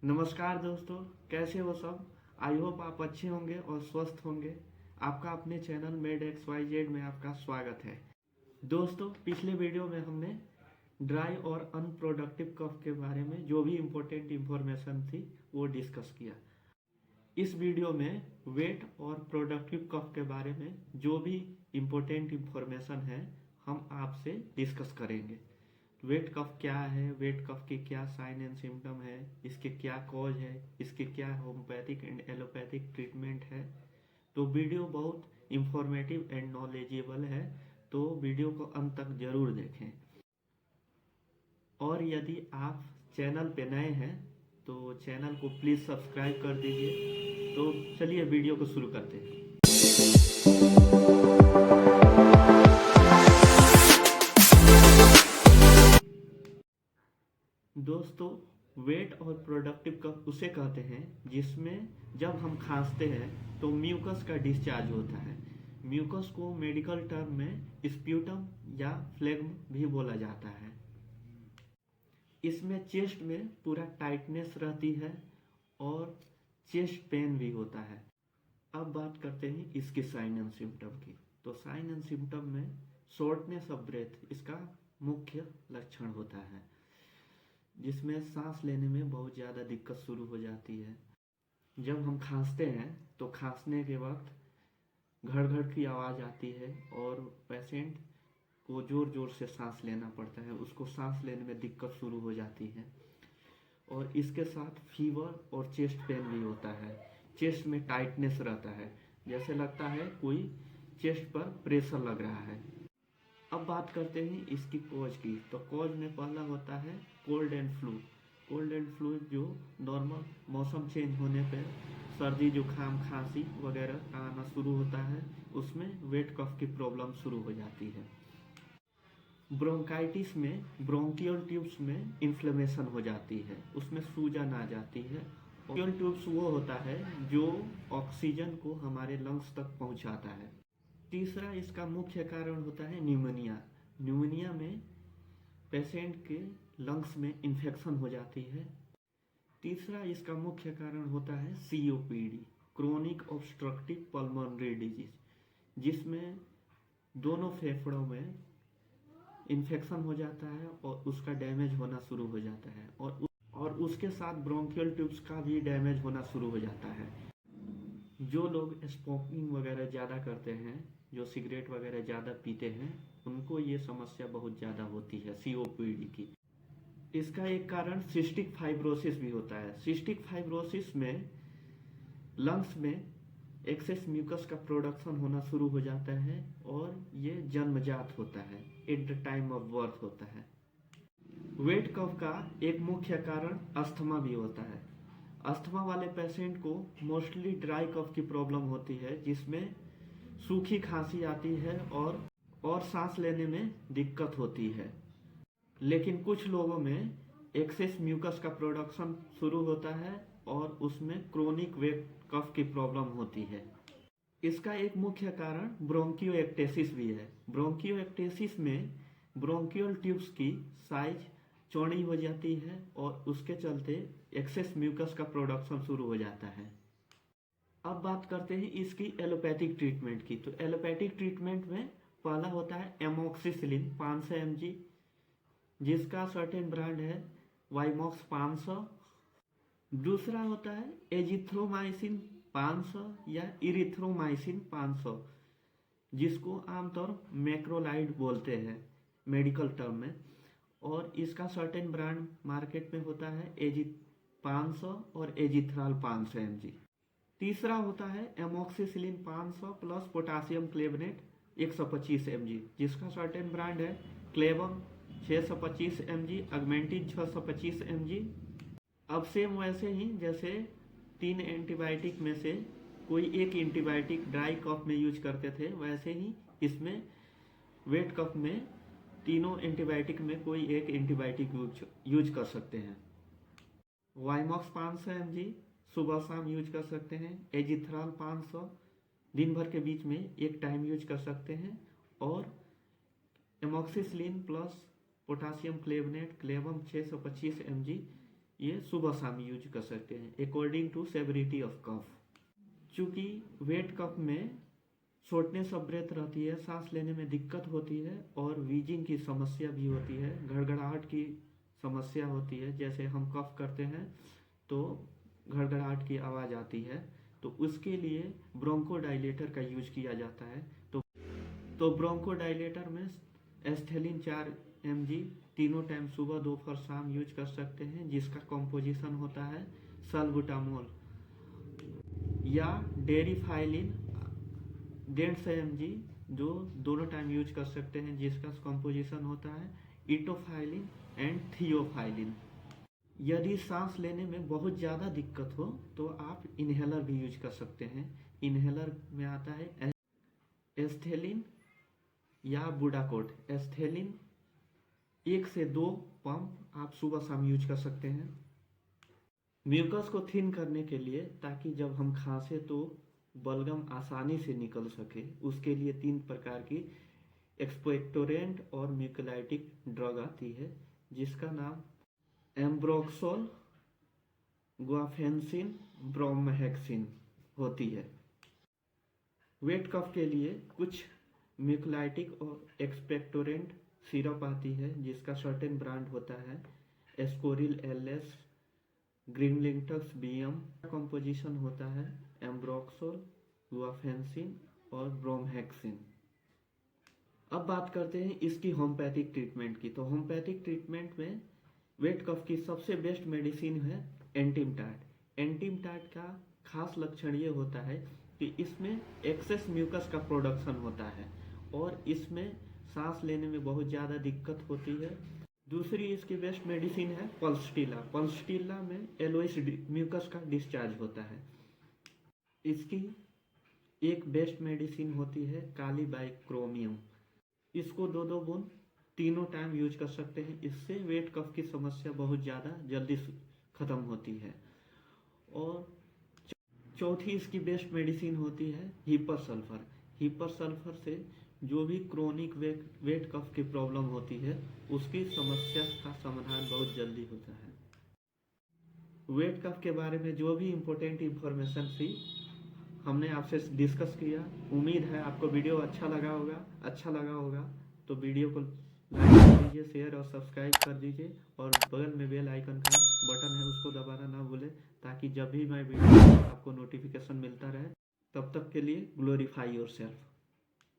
नमस्कार दोस्तों, कैसे हो सब। आई होप आप अच्छे होंगे और स्वस्थ होंगे। आपका अपने channel made X Y Z में आपका स्वागत है। दोस्तों, पिछले वीडियो में हमने ड्राई और अनप्रोडक्टिव कफ के बारे में जो भी इम्पोर्टेंट इंफॉर्मेशन थी वो डिस्कस किया। इस वीडियो में वेट और प्रोडक्टिव कफ के बारे में जो भी इम्पोर्टेंट इंफॉर्मेशन है हम आपसे डिस्कस करेंगे। वेट कफ क्या है, वेट कफ के क्या साइन एंड सिम्टम है, इसके क्या कॉज है, इसके क्या होम्योपैथिक एंड एलोपैथिक ट्रीटमेंट है। तो वीडियो बहुत इंफॉर्मेटिव एंड नॉलेजेबल है, तो वीडियो को अंत तक जरूर देखें। और यदि आप चैनल पे नए हैं तो चैनल को प्लीज़ सब्सक्राइब कर दीजिए। तो चलिए वीडियो को शुरू करते हैं। दोस्तों, वेट और प्रोडक्टिव कफ उसे कहते हैं जिसमें जब हम खांसते हैं तो म्यूकस का डिस्चार्ज होता है। म्यूकस को मेडिकल टर्म में स्प्यूटम या फ्लेग्म भी बोला जाता है। इसमें चेस्ट में पूरा टाइटनेस रहती है और चेस्ट पेन भी होता है। अब बात करते हैं इसके साइन एंड सिम्टम की। तो साइन एंड सिम्टम में शॉर्टनेस ऑफ ब्रेथ इसका मुख्य लक्षण होता है, जिसमें सांस लेने में बहुत ज़्यादा दिक्कत शुरू हो जाती है। जब हम खांसते हैं तो खांसने के वक्त घड़ घड़ की आवाज़ आती है और पेशेंट को ज़ोर ज़ोर से सांस लेना पड़ता है, उसको सांस लेने में दिक्कत शुरू हो जाती है। और इसके साथ फीवर और चेस्ट पेन भी होता है। चेस्ट में टाइटनेस रहता है, जैसे लगता है कोई चेस्ट पर प्रेशर लग रहा है। अब बात करते हैं इसकी कॉज की। तो कॉज में पहला होता है cold and flu. Cold and flu जो नॉर्मल मौसम चेंज होने पे सर्दी जुकाम खांसी वगैरह आना शुरू होता है, उसमें वेट कफ की प्रॉब्लम शुरू हो जाती है। ब्रोंकाइटिस में ब्रोंकियल ट्यूब्स में इन्फ्लेमेशन हो जाती है, उसमें सूजन आ जाती है। ब्रोंकियल ट्यूब्स वो होता है जो ऑक्सीजन को हमारे लंग्स तक पहुंचाता है। तीसरा इसका मुख्य कारण होता है न्यूमोनिया। न्यूमोनिया में पेशेंट के लंग्स में इन्फेक्शन हो जाती है। तीसरा इसका मुख्य कारण होता है COPD, chronic obstructive pulmonary disease, जिसमें दोनों फेफड़ों में इन्फेक्शन हो जाता है और उसका डैमेज होना शुरू हो जाता है और उसके साथ ब्रोंकियल ट्यूब्स का भी डैमेज होना शुरू हो जाता है। जो लोग स्मोकिंग वगैरह ज़्यादा करते हैं, जो सिगरेट वगैरह ज़्यादा पीते हैं, उनको ये समस्या बहुत ज़्यादा होती है COPD की। इसका एक कारण सिस्टिक फाइब्रोसिस भी होता है। सिस्टिक फाइब्रोसिस में लंग्स में एक्सेस म्यूकस का प्रोडक्शन होना शुरू हो जाता है और ये जन्मजात होता है, at the time of birth होता है। वेट कफ का एक मुख्य कारण अस्थमा भी होता है। अस्थमा वाले पेशेंट को मोस्टली ड्राई कफ की प्रॉब्लम होती है, जिसमें सूखी खांसी आती है और सांस लेने में दिक्कत होती है। लेकिन कुछ लोगों में एक्सेस म्यूकस का प्रोडक्शन शुरू होता है और उसमें क्रोनिक वेट कफ की प्रॉब्लम होती है। इसका एक मुख्य कारण ब्रोंकियोएक्टेसिस भी है। ब्रोंकियोएक्टेसिस में ब्रोंकियल ट्यूब्स की साइज चौड़ी हो जाती है और उसके चलते एक्सेस म्यूकस का प्रोडक्शन शुरू हो जाता है। अब बात करते हैं इसकी एलोपैथिक ट्रीटमेंट की। तो एलोपैथिक ट्रीटमेंट में पहला होता है एमोक्सिसिलिन 500 mg, जिसका सर्टेन ब्रांड है वाइमॉक्स 500। दूसरा होता है एजिथ्रोमाइसिन 500 या इरिथ्रोमाइसिन 500, जिसको आमतौर मैक्रोलाइड बोलते हैं मेडिकल टर्म में। और इसका सर्टेन ब्रांड मार्केट में होता है एजी 500 और एजिथ्राल 500 mg। तीसरा होता है एमोक्सिसिलिन 500 प्लस पोटासियम क्लेवनेट 125 mg, जिसका सर्टेन ब्रांड है क्लेवम 625 mg, अगमेंटिन 625 mg। अब सेम वैसे ही जैसे 3 एंटीबायोटिक में से कोई एक एंटीबायोटिक ड्राई कफ में यूज करते थे, वैसे ही इसमें वेट कफ में तीनों एंटीबायोटिक में कोई एक एंटीबायोटिक यूज कर सकते हैं। वाइमॉक्स 500 mg सुबह शाम यूज कर सकते हैं। एजिथ्राल 500 दिन भर के बीच में एक टाइम यूज कर सकते हैं। और amoxicillin plus potassium क्लेवनेट Clavam 625 mg ये सुबह शाम यूज कर सकते हैं according to severity of cough. चूँकि वेट कफ में शॉर्टनेस ऑफ ब्रेथ रहती है, सांस लेने में दिक्कत होती है और वीजिंग की समस्या भी होती है, घड़घड़ाहट की समस्या होती है। जैसे हम कफ करते हैं तो घड़घड़ाहट की आवाज़ आती है, तो उसके लिए ब्रोंकोडाइलेटर का यूज किया जाता है। तो ब्रोंकोडाइलेटर में एस्थेलिन 4 mg तीनों टाइम सुबह दोपहर शाम यूज कर सकते हैं, जिसका कॉम्पोजिशन होता है सल्बुटामोल, या डेरिफाइलिन 150 mg जो दोनों टाइम यूज कर सकते हैं, जिसका कॉम्पोजिशन होता है इटोफाइलिन एंड थियोफाइलिन। यदि सांस लेने में बहुत ज़्यादा दिक्कत हो तो आप इन्हेलर भी यूज कर सकते हैं। इन्हेलर में आता है एस्थेलिन या बुडाकोट। एस्थेलिन 1 से 2 पंप आप सुबह शाम यूज कर सकते हैं। म्यूकस को थिन करने के लिए, ताकि जब हम खांसे तो बलगम आसानी से निकल सके, उसके लिए 3 प्रकार की एक्सपेक्टोरेंट और म्यूकोलाइटिक ड्रग आती है, जिसका नाम एम्ब्रोक्सोल, गुआफेंसिन, ब्रोमहेक्सिन होती है। वेट कफ के लिए कुछ म्यूकोलाइटिक और एक्सपेक्टोरेंट सिरप आती है, जिसका सर्टेन ब्रांड होता है एस्कोरिल LS, ग्रीनलिंटस BM। कंपोजिशन होता है एम्ब्रोक्सोल, गुआफेंसिन और ब्रोमहेक्सिन। अब बात करते हैं इसकी होम्योपैथिक ट्रीटमेंट की। तो होम्योपैथिक ट्रीटमेंट में वेट कफ की सबसे बेस्ट मेडिसिन है एंटीमटाट। एंटीमटाट का खास लक्षण ये होता है कि इसमें एक्सेस म्यूकस का प्रोडक्शन होता है और इसमें सांस लेने में बहुत ज़्यादा दिक्कत होती है। दूसरी इसकी बेस्ट मेडिसिन है पल्सटीला। पल्सटीला में एलोइस म्यूकस का डिस्चार्ज होता है। इसकी एक बेस्ट मेडिसिन होती है कालीबाइक्रोमियम। इसको 2-2 बूंद तीनों टाइम यूज कर सकते हैं। इससे वेट कफ की समस्या बहुत ज़्यादा जल्दी ख़त्म होती है। और चौथी इसकी बेस्ट मेडिसिन होती है हीपर सल्फर। हीपर सल्फर से जो भी क्रोनिक वेट कफ की प्रॉब्लम होती है, उसकी समस्या का समाधान बहुत जल्दी होता है। वेट कफ के बारे में जो भी इम्पोर्टेंट इंफॉर्मेशन थी हमने आपसे डिस्कस किया। उम्मीद है आपको वीडियो अच्छा लगा होगा तो वीडियो को लाइक कर दीजिए, शेयर और सब्सक्राइब कर दीजिए, और बगल में बेल आइकन का बटन है उसको दबाना ना भूलें, ताकि जब भी मैं वीडियो आपको नोटिफिकेशन मिलता रहे। तब तक के लिए ग्लोरीफाई योरसेल्फ।